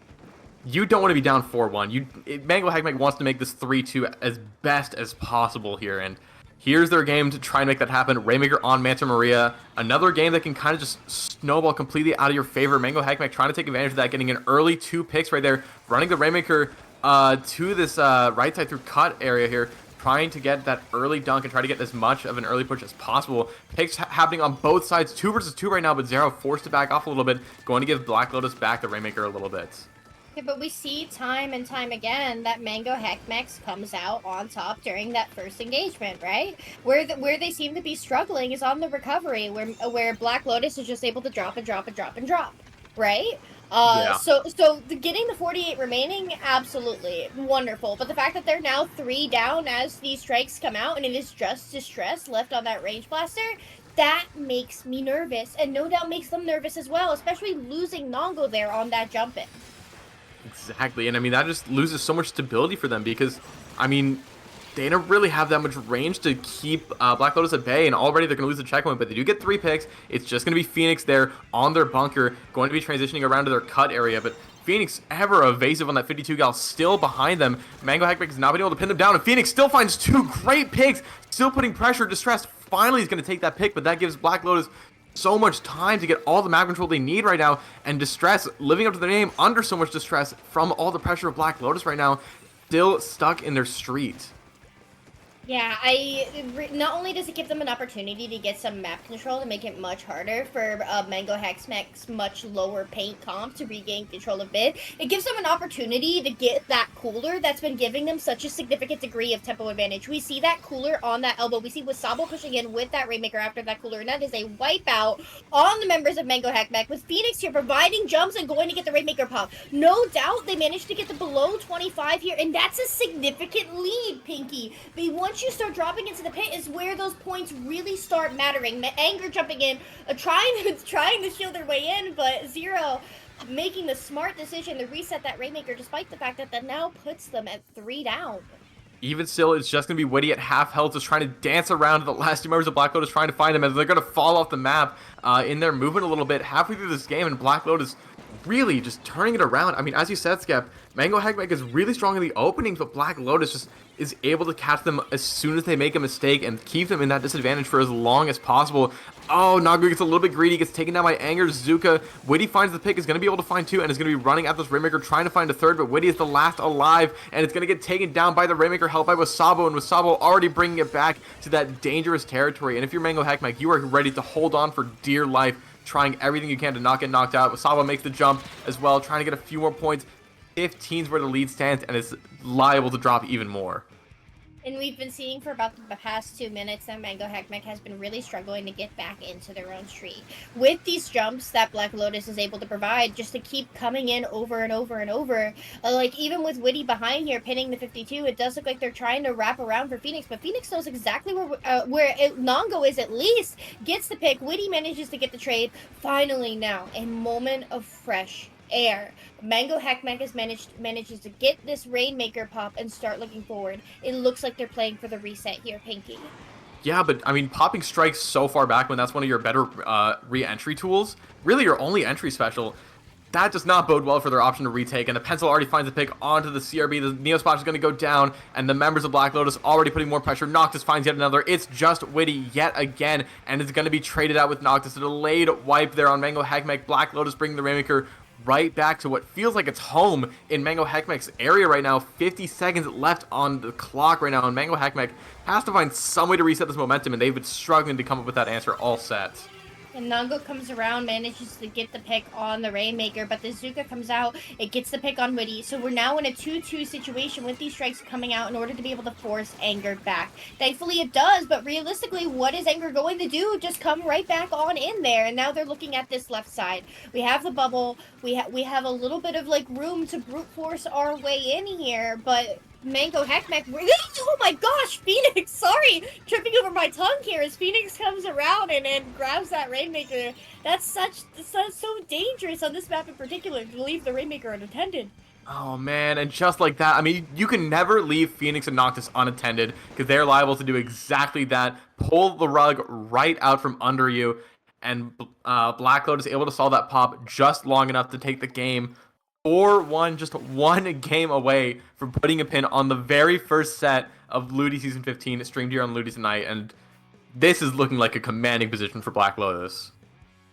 you don't want to be down 4-1. Mango Heckmeck wants to make this 3-2 as best as possible here, and here's their game to try and make that happen. Rainmaker on Manta Maria, another game that can kind of just snowball completely out of your favor. Mango Heckmeck trying to take advantage of that, getting an early 2 picks right there, running the Rainmaker to this right side through cut area here, trying to get that early dunk and try to get as much of an early push as possible. Picks happening on both sides, 2 versus 2 right now, but Zero forced to back off a little bit, going to give Black Lotus back the Rainmaker a little bit. Yeah, but we see time and time again that Mango Heckmex comes out on top during that first engagement, right? Where they seem to be struggling is on the recovery, where Black Lotus is just able to drop and drop and drop and drop, right? Yeah. So getting the 48 remaining, absolutely wonderful. But the fact that they're now 3 down as these strikes come out, and it is just Distress left on that range blaster, that makes me nervous, and no doubt makes them nervous as well, especially losing Nongo there on that jump in. Exactly, and I mean, that just loses so much stability for them because, I mean, they don't really have that much range to keep Black Lotus at bay, and already they're going to lose the checkpoint, but they do get 3 picks. It's just going to be Phoenix there on their bunker, going to be transitioning around to their cut area, but Phoenix, ever evasive on that 52 gal, still behind them. Mango Heckmeck has not been able to pin them down, and Phoenix still finds 2 great picks, still putting pressure. Distress finally is going to take that pick, but that gives Black Lotus so much time to get all the map control they need right now, and Distress, living up to their name, under so much distress from all the pressure of Black Lotus right now, still stuck in their street. Yeah, not only does it give them an opportunity to get some map control to make it much harder for Mango Hexmech's much lower paint comp to regain control of mid, it gives them an opportunity to get that cooler that's been giving them such a significant degree of tempo advantage. We see that cooler on that elbow. We see Wasabo pushing in with that Rainmaker after that cooler, and that is a wipeout on the members of Mango Hexmech, with Phoenix here providing jumps and going to get the Rainmaker pop. No doubt they managed to get the below 25 here, and that's a significant lead, Pinky. But once you start dropping into the pit is where those points really start mattering. Anger jumping in, trying to shield their way in, but Zero making the smart decision to reset that Rainmaker, despite the fact that now puts them at 3 down. Even still, it's just going to be Witty at half health, just trying to dance around the last 2 members of Black Lotus, trying to find them, and they're going to fall off the map in their movement a little bit halfway through this game, and Black Lotus really just turning it around. I mean, as you said, Skep, Mango Heckmeck is really strong in the openings, but Black Lotus just is able to catch them as soon as they make a mistake and keep them in that disadvantage for as long as possible. Oh, Nagu gets a little bit greedy, gets taken down by Anger. Zuka, Witty finds the pick, is going to be able to find 2, and is going to be running at this Rainmaker trying to find a 3rd, but Witty is the last alive, and it's going to get taken down by the Rainmaker, helped by Wasabo, and Wasabo already bringing it back to that dangerous territory. And if you're Mango Heckmeck, you are ready to hold on for dear life, trying everything you can to not get knocked out. Wasabo makes the jump as well, trying to get a few more points. 15's where the lead stands, and is liable to drop even more. And we've been seeing for about the past 2 minutes that Mango Heckmeck has been really struggling to get back into their own street. With these jumps that Black Lotus is able to provide, just to keep coming in over and over and over, like even with Witty behind here pinning the 52, it does look like they're trying to wrap around for Phoenix, but Phoenix knows exactly where Nongo is at least, gets the pick, Witty manages to get the trade. Finally now, a moment of fresh air. Mango Heckmeck manages to get this Rainmaker pop and start looking forward. It looks like they're playing for the reset here, Pinky. Yeah, but I mean, popping strikes so far back when that's one of your better re-entry tools, really your only entry special, that does not bode well for their option to retake, and the pencil already finds a pick onto the CRB. The Neo Splash is going to go down, and the members of Black Lotus already putting more pressure. Noctis finds yet another. It's just Witty yet again, and it's going to be traded out with Noctis. A delayed wipe there on Mango Heckmeck. Black Lotus bringing the Rainmaker right back to what feels like it's home in Mango Heckmeck's area right now. 50 seconds left on the clock right now, and Mango Heckmeck has to find some way to reset this momentum, and they've been struggling to come up with that answer all set. And Nango comes around, manages to get the pick on the Rainmaker, but the Zuka comes out, it gets the pick on Witty. So we're now in a 2-2 situation with these strikes coming out in order to be able to force Anger back. Thankfully it does, but realistically, what is Anger going to do? Just come right back on in there. And now they're looking at this left side. We have the bubble, we have a little bit of like room to brute force our way in here, but Mango Heckmeck. Oh my gosh, Phoenix! Sorry, tripping over my tongue here as Phoenix comes around and grabs that Rainmaker. That's so dangerous on this map in particular to leave the Rainmaker unattended. Oh man, and just like that, I mean, you can never leave Phoenix and Noctis unattended because they're liable to do exactly that. Pull the rug right out from under you, and Black Lotus able to solve that pop just long enough to take the game 4-1, just one game away from putting a pin on the very first set of Ludi Season 15 streamed here on Ludi tonight, and this is looking like a commanding position for Black Lotus.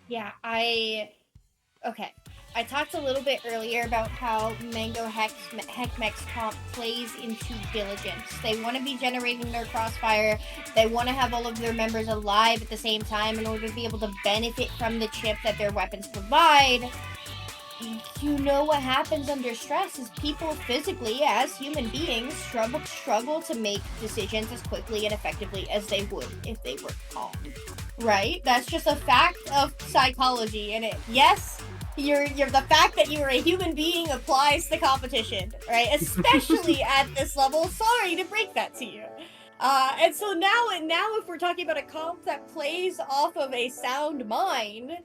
Yeah, okay. I talked a little bit earlier about how Mango Heckmeck's comp plays into diligence. They want to be generating their crossfire. They want to have all of their members alive at the same time in order to be able to benefit from the chip that their weapons provide. You know what happens under stress is people physically, as human beings, struggle to make decisions as quickly and effectively as they would if they were calm. Right? That's just a fact of psychology, and yes, the fact that you're a human being applies to competition, right? Especially at this level. Sorry to break that to you. And so now if we're talking about a comp that plays off of a sound mind,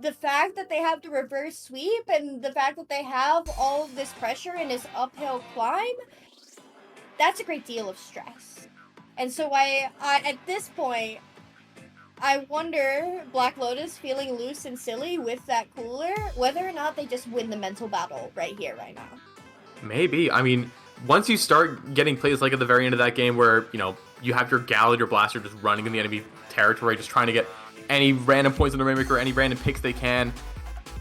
the fact that they have to reverse sweep and the fact that they have all of this pressure in this uphill climb, that's a great deal of stress. And so I at this point, I wonder, Black Lotus feeling loose and silly with that cooler, whether or not they just win the mental battle right here, right now. Maybe. I mean, once you start getting plays like at the very end of that game where, you know, you have your Gal, your Blaster just running in the enemy territory, just trying to get any random points on the Rainmaker, any random picks they can,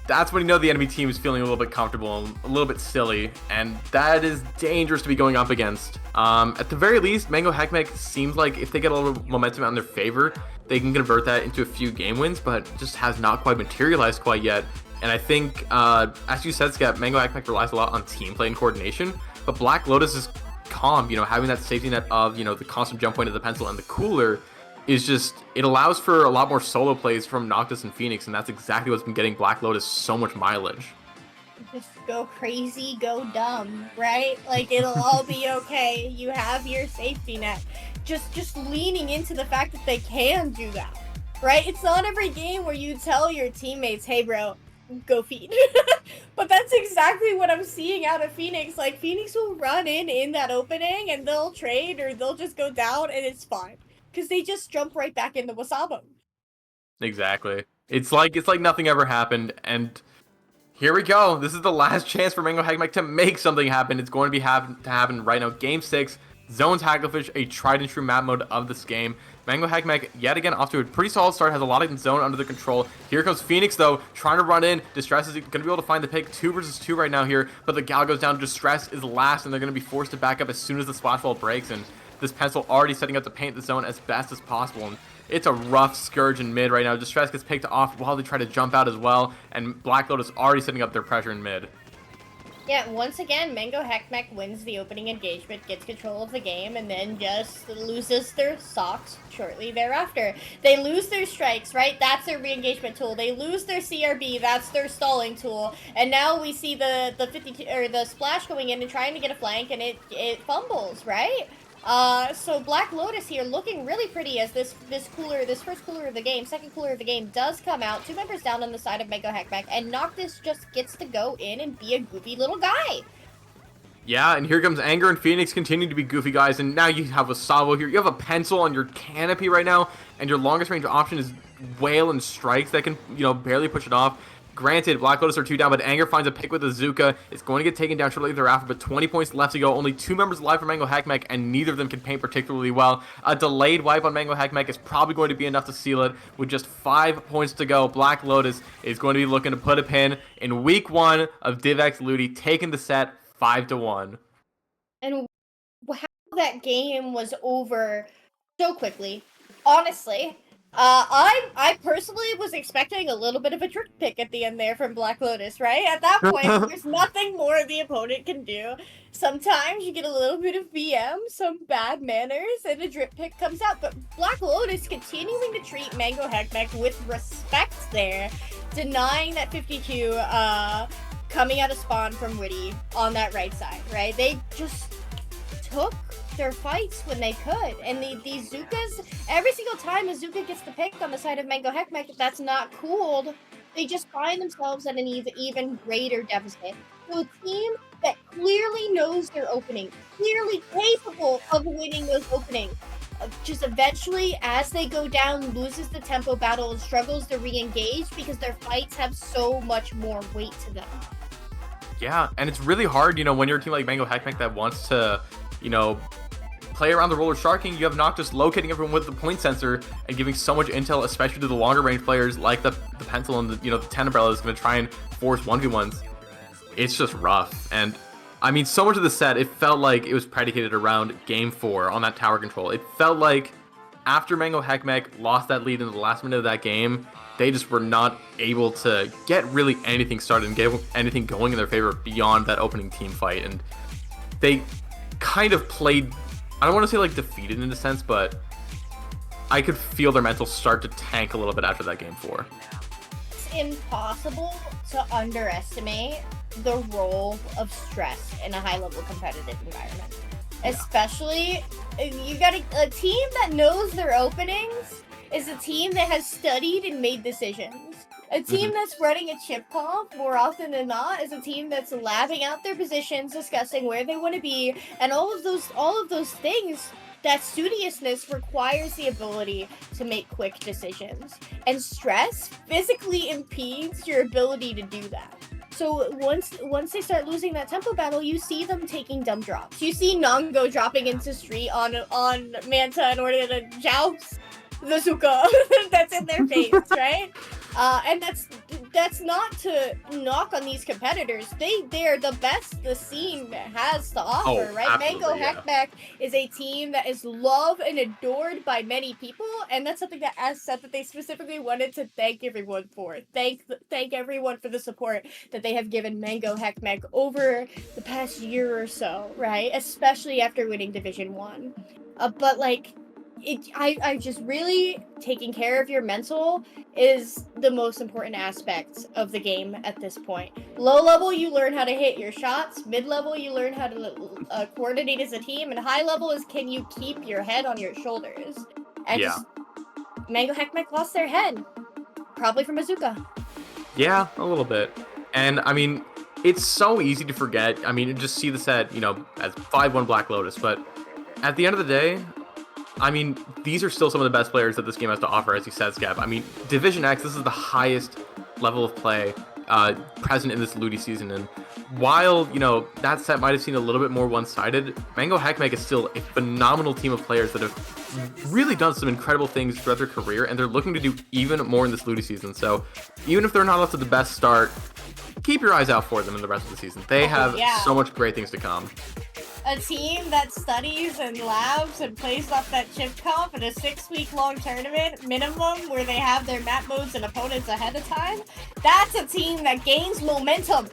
that's when you know the enemy team is feeling a little bit comfortable and a little bit silly, and that is dangerous to be going up against. At the very least, Mango Heckmeck seems like if they get a little momentum out in their favor, they can convert that into a few game wins, but just has not quite materialized quite yet. And I think, as you said, Skep, Mango Heckmeck relies a lot on team play and coordination, but Black Lotus is calm, you know, having that safety net of, you know, the constant jump point of the pencil and the cooler is just, it allows for a lot more solo plays from Noctis and Phoenix, and that's exactly what's been getting Black Lotus so much mileage. Just go crazy, go dumb, right? Like, it'll all be okay. You have your safety net. Just leaning into the fact that they can do that, right? It's not every game where you tell your teammates, hey bro, go feed. But that's exactly what I'm seeing out of Phoenix. Like, Phoenix will run in that opening and they'll trade or they'll just go down and it's fine. Because they just jump right back into Wasabo. Exactly. It's like nothing ever happened, and here we go. This is the last chance for Mango Heckmeck to make something happen. It's going to be happen right now. Game 6, Zones Hacklefish, a tried and true map mode of this game. Mango Heckmeck, yet again, off to a pretty solid start, has a lot of zone under the control. Here comes Phoenix, though, trying to run in. Distress is going to be able to find the pick. 2 versus 2 right now here, but the Gal goes down. Distress is last, and they're going to be forced to back up as soon as the splash wall breaks, and this pencil already setting up to paint the zone as best as possible, and it's a rough scourge in mid right now. Distress gets picked off while they try to jump out as well, and Black Lotus already setting up their pressure in mid. Yeah, once again, Mango Heckmeck wins the opening engagement, gets control of the game, and then just loses their socks shortly thereafter. They lose their strikes, right? That's their re-engagement tool. They lose their CRB, that's their stalling tool. And now we see the 52 or the splash going in and trying to get a flank, and it fumbles, right? So Black Lotus here looking really pretty as this first cooler of the game, second cooler of the game does come out. 2 members down on the side of Mango Heckmeck, and Noctis just gets to go in and be a goofy little guy. Yeah, and here comes Anger and Phoenix continuing to be goofy guys, and now you have a Sabo here. You have a pencil on your canopy right now, and your longest range option is Whale and Strikes that can, you know, barely push it off. Granted, Black Lotus are 2 down, but Anger finds a pick with Azuka. It's going to get taken down shortly thereafter, but 20 points left to go. Only 2 members alive for Mango Heckmeck, and neither of them can paint particularly well. A delayed wipe on Mango Heckmeck is probably going to be enough to seal it. With just 5 points to go, Black Lotus is going to be looking to put a pin in week 1 of DivX Ludi, taking the set 5-1. And how that game was over so quickly, honestly, I personally was expecting a little bit of a trick pick at the end there from Black Lotus, right? At that point, there's nothing more the opponent can do. Sometimes you get a little bit of BM, some bad manners, and a drip pick comes out. But Black Lotus continuing to treat Mango Heckmeck with respect there, denying that 52 coming out of spawn from Witty on that right side, right? They just took their fights when they could, and these Zukas, every single time a Zuka gets the pick on the side of Mango Heckmeck that's not cooled, they just find themselves at an even greater deficit. So a team that clearly knows their opening, clearly capable of winning those openings, just eventually, as they go down, loses the tempo battle and struggles to re-engage because their fights have so much more weight to them. Yeah, and it's really hard, when you're a team like Mango Heckmeck that wants to, play around the roller sharking. You have Noctis locating everyone with the point sensor and giving so much intel, especially to the longer range players like the Pencil and the 10 Umbrella is going to try and force 1v1s. It's just rough. And I mean, so much of the set, it felt like it was predicated around game 4 on that tower control. It felt like after Mango Heckmeck lost that lead in the last minute of that game, they just were not able to get really anything started and get anything going in their favor beyond that opening team fight. And they kind of played, I don't want to say like defeated in a sense, but I could feel their mental start to tank a little bit after that game 4. It's impossible to underestimate the role of stress in a high-level competitive environment. Yeah. Especially, you got a team that knows their openings is a team that has studied and made decisions. A team that's running a chip comp more often than not is a team that's labbing out their positions, discussing where they want to be, and all of those things. That studiousness requires the ability to make quick decisions, and stress physically impedes your ability to do that. So once they start losing that tempo battle, you see them taking dumb drops. You see Nongo dropping into street on Manta in order to joust the Zuka that's in their face, right? And that's not to knock on these competitors. They're the best the scene has to offer, right? Mango Heckmeck is a team that is loved and adored by many people, and that's something that Az said that they specifically wanted to thank everyone for. Thank everyone for the support that they have given Mango Heckmeck over the past year or so, right? Especially after winning Division 1. But like, I just really taking care of your mental is the most important aspect of the game at this point. Low level, you learn how to hit your shots. Mid level, you learn how to coordinate as a team. And high level is can you keep your head on your shoulders? And just Mango Heckmeck lost their head, probably from Bazooka. Yeah, a little bit. And I mean, it's so easy to forget. I mean, just see the set, as 5-1 Black Lotus. But at the end of the day, I mean, these are still some of the best players that this game has to offer, as you said, Scab. I mean, Division X, this is the highest level of play present in this Ludi season. And while, that set might have seemed a little bit more one-sided, Mango Heckmeck is still a phenomenal team of players that have really done some incredible things throughout their career, and they're looking to do even more in this Ludi season. So even if they're not off to the best start, keep your eyes out for them in the rest of the season. They have so much great things to come. A team that studies and labs and plays off that chip comp in a 6-week-long tournament minimum where they have their map modes and opponents ahead of time, that's a team that gains momentum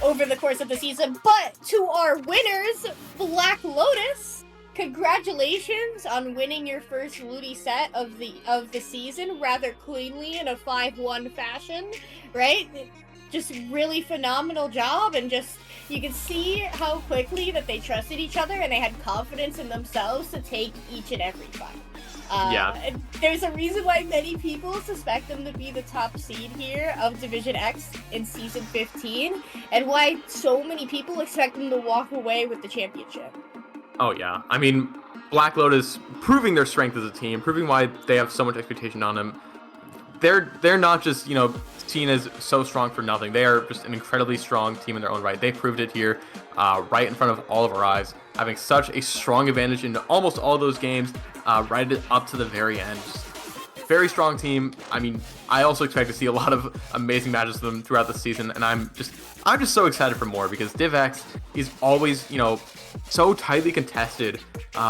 over the course of the season. But to our winners, Black Lotus, congratulations on winning your first Ludi set of the season rather cleanly in a 5-1 fashion, right? Just really phenomenal job, and just you can see how quickly that they trusted each other and they had confidence in themselves to take each and every fight. And there's a reason why many people suspect them to be the top seed here of Division X in Season 15, and why so many people expect them to walk away with the championship. Oh yeah, I mean, Black Lotus proving their strength as a team, proving why they have so much expectation on them. They're not just, seen as so strong for nothing. They are just an incredibly strong team in their own right. They proved it here, right in front of all of our eyes, having such a strong advantage in almost all of those games, right up to the very end. Very strong team. I mean, I also expect to see a lot of amazing matches from them throughout the season, and I'm just so excited for more, because Div X is always, so tightly contested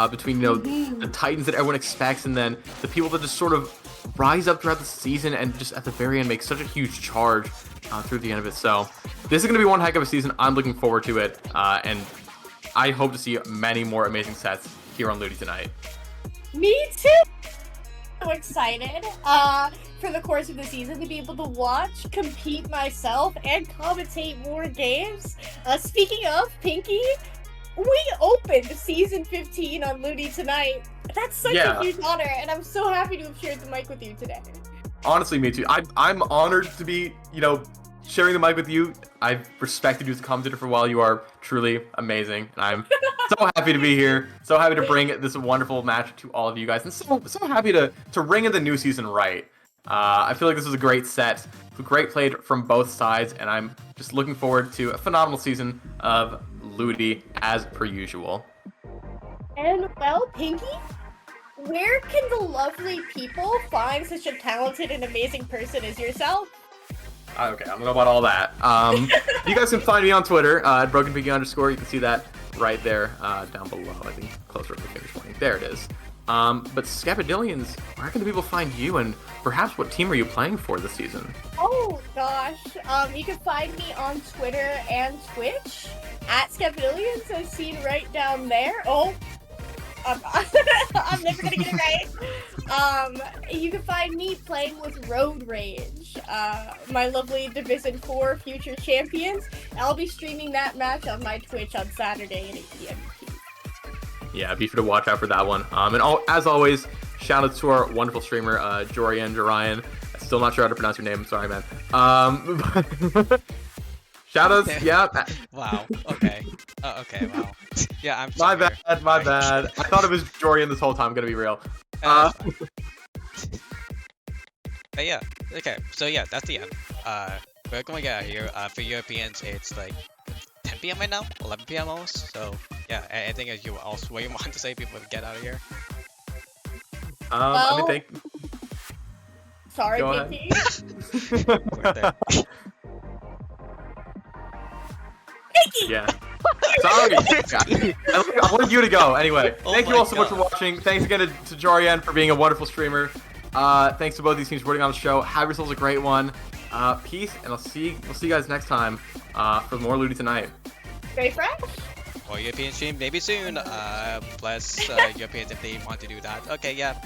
between, the Titans that everyone expects, and then the people that just sort of rise up throughout the season and just at the very end make such a huge charge through the end of it. So this is going to be one heck of a season. I'm looking forward to it, and I hope to see many more amazing sets here on Ludi tonight. Me too! So excited for the course of the season to be able to watch, compete myself, and commentate more games. Speaking of, Pinky, we opened season 15 on Ludi tonight. That's such a huge honor, and I'm so happy to have shared the mic with you today. Honestly, me too. I'm honored to be, sharing the mic with you. I've respected you as a commentator for a while. You are truly amazing, and I'm so happy to be here. So happy to bring this wonderful match to all of you guys, and so happy to ring in the new season right. I feel like this was a great set, great played from both sides, and I'm just looking forward to a phenomenal season of Ludi as per usual. And well, Pinky, where can the lovely people find such a talented and amazing person as yourself? Okay, I don't know about all that. You guys can find me on Twitter at brokenpinky_. You can see that right there down below. I think closer to the finish line. There it is. But Scapidillions, where can the people find you, and perhaps what team are you playing for this season? Oh gosh, you can find me on Twitter and Twitch at Scapidillions, as seen right down there. Oh, I'm never gonna get it right. You can find me playing with Road Rage, my lovely Division 4 future champions. I'll be streaming that match on my Twitch on Saturday at 8 p.m. Yeah, be sure to watch out for that one. As always, shout out to our wonderful streamer, Jorian. Still not sure how to pronounce your name. Sorry, man. Shout outs, okay. Yeah. Wow. Okay. Okay. Wow. Yeah, I'm. My bad. I thought it was Jorian this whole time. I'm gonna be real. But yeah. Okay. So yeah, that's the end. We're going to get out of here. For Europeans, it's like 10 p.m. right now, 11 p.m. almost. So yeah, anything else you want to say before we get out of here? Let me think. Sorry, Go Pinky. Yeah. Sorry. I wanted you to go. Anyway, thank you all so much for watching. Thanks again to Jorian for being a wonderful streamer. Thanks to both these teams for putting on the show. Have yourselves a great one. Peace, and we'll see you guys next time for more Ludi tonight. Stay fresh. Or European stream maybe soon. Plus Europeans if they want to do that. Okay, yeah.